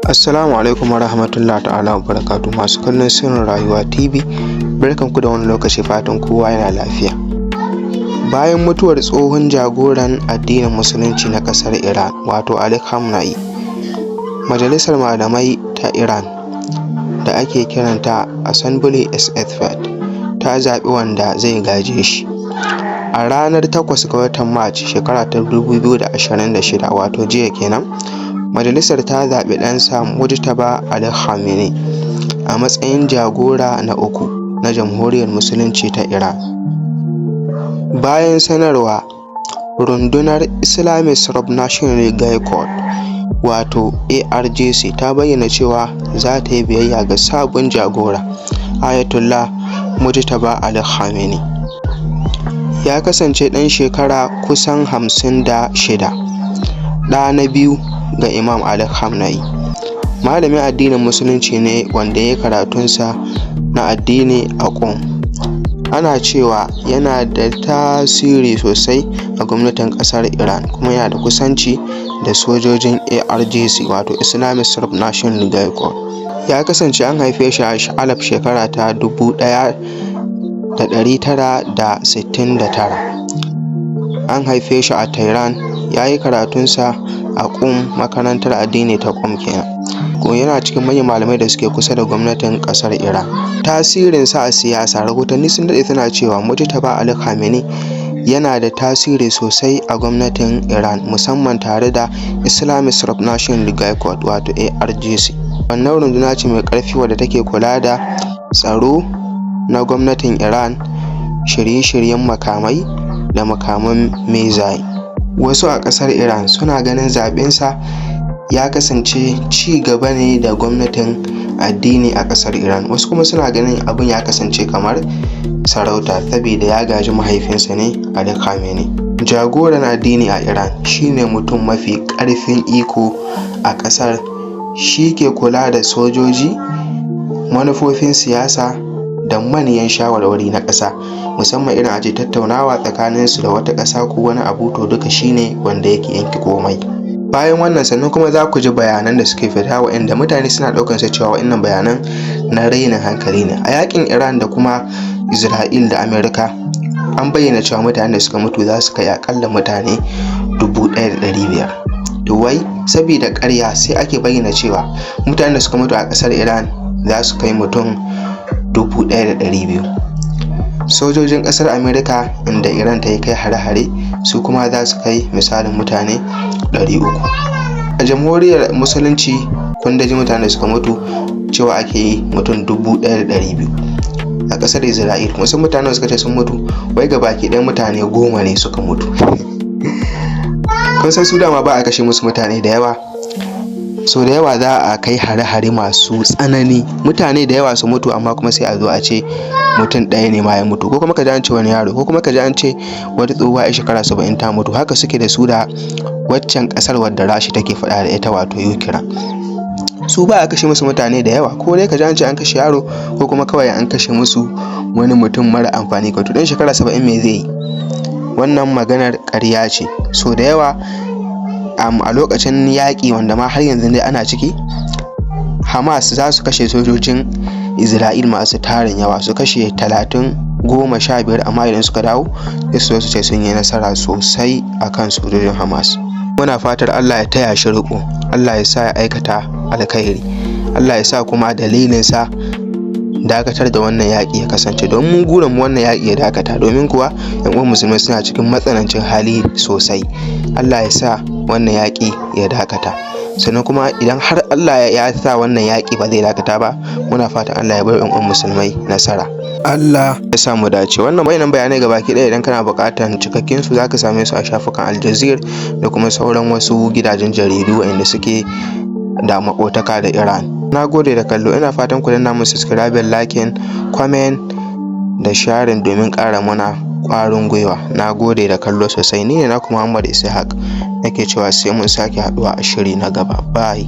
Assalamu alaikum warahmatullahi ta'ala wabarakatuh masu kallon Sirrin Rayuwa TV, barkanku da wani lokaci, fatan kowa yana lafiya. Bayan mutuwar tsohon jagoran addinin musulunci na ƙasar Iran wato Ali Khamenei, majalisar malamai ta Iran da ake kiranta Assembly Sfaxat ta zaɓi wanda zai gaje shi. A ranar 8 ga watan Mac shekara ta 2026 wato jiya kenan, majalisar ta zaɓi ɗansa Mujtaba Ali Khamenei a matsayin jagora na uku na Jamhuriyar Musulunci ta Iran. Bayan sanarwa, rundunar Islamic Revolutionary Guard Corps wato ARGC ta bayyana cewa za ta yi biyayya ga sabon jagora Ayatollah Mujtaba Ali Khamenei. Ya kasance ɗan shekara kusan 56, ɗa na biyu ga Imam Ali Khamenei. Malamin addinin musulunci ne wanda ya yi karatunsa na addini a Qom. Ana cewa yana da tasiri sosai a gwamnatin ƙasar Iran kuma yana da kusanci da sojojin ARGC wato Islamic Revolutionary Guard Corps. Ya kasance an haife shi a shekara ta 1969. An haife shi a Tehran. Ya yi karatunsa a Qom, makarantar addini ta Qom kenan. Yana cikin manyan malamai da suke kusa da gwamnatin ƙasar Iran. Tasirinsa a siyasa, rahotanni sun daɗe suna cewa Mujtaba Ali Khamenei yana da tasiri sosai a gwamnatin Iran, musamman tare da Islamic Revolutionary Guard Corps wato ARGC. Wannan runduna ce mai ƙarfi wadda take kula da tsaro na gwamnatin Iran, shirye-shiryen makamai da makaman mezai. Wasu a ƙasar Iran suna ganin zaɓensa ya kasance ci gaba ne da gwamnatin addini a ƙasar Iran. Wasu kuma suna ganin abin ya kasance kamar sarauta saboda ya gaji mahaifinsa ne Ali Khamenei. Jagoran addini a Iran shine mutum mafi ƙarfin iko a ƙasar. Shi ke kula da sojoji, manufofin siyasa da manyan shawarwari na ƙasa, musamman irin aje tattaunawa tsakaninsu da wata ƙasa ko wani abu, to duka shine wanda yake yanke komai. Bayan wannan sannan kuma za ku ji bayanan da suke fita waɗanda mutane suna ɗaukar su cewa waɗannan bayanan na rainin hankali ne. A yakin Iran da kuma Isra'il da Amerika, an bayyana cewa mutanen da suka mutu za su kai aƙalla mutane 1,500. To wai saboda ƙarya sai ake bayyana cewa mutanen da suka mutu a ƙasar Iran za su kai mutum 1,200. Sojojin ƙasar Amerika inda Iran ta yi kai hare-hare su kuma za su kai misalin mutane 300. A Jamhuriyar Musulunci kun ji mutanen da suka mutu cewa ake yi mutum 1,200. A ƙasar Isra'il wasu mutanen suka ce sun mutu, wai gabaki ɗayan mutane 10 ne suka mutu. Kun san su dama ba a kashe musu mutane da yawa. So da yawa za a kai hare-hare masu tsanani, mutane da yawa su mutu amma kuma sai a zo a ce mutum ɗaya ne ma ya mutu, ko kuma ka ji an ce wani yaro, ko kuma ka ji an ce wata tsohuwa 'yar shekara 70 ta mutu. Haka suke da su da waccan ƙasar wadda Rashi take faɗa da ita wato Ukraine. Su ba a kashe musu mutane da yawa, ko dai ka ji an ce an kashe yaro ko kuma kawai an kashe musu wani mutum mara amfani. Ka ɗan shekara 70 me zai yi? Wannan maganar ƙarya ce. So da yawa a lokacin yaƙi wanda ma har yanzu dai ana ciki, Hamas za su kashe sojojin Isra'il masu tarin yawa, su kashe 30, 15, amma idan suka dawo sai su ce sun yi nasara sosai akan sojojin Hamas. Muna fatar Allah ya taya shi riƙo, Allah ya sa ya aikata alkhairi, Allah ya sa kuma dalilinsa dakatar da wannan yaƙi ya kasance, don mun gurin mu wannan yaƙi ya dakata, domin kuwa yan uwan musulmai suna cikin matsanancin hali sosai. Allah ya sa wannan yaƙi ya dakata. Sannan kuma idan har Allah ya sa wannan yaƙi ba zai dakata ba, muna fatan Allah ya bar yan uwan musulmai nasara. Allah ya sa mu dace. Wannan bayanai gabaki ɗaya idan kana buƙatar cikakken su zaka same su a shafukan Al Jazeera da kuma sauran wasu gidajen jaridu waɗanda suke da makotaka da Iran. Na gode da kallo, ina fatan ku danna mun subscribe, liking, comment da sharing domin ƙara mana ƙwarin gwiwa. Na gode da kallo sosai. Ni ne naku Muhammad Ishaq, nake cewa sai mun sake haɗuwa a shiri na gaba. Bye.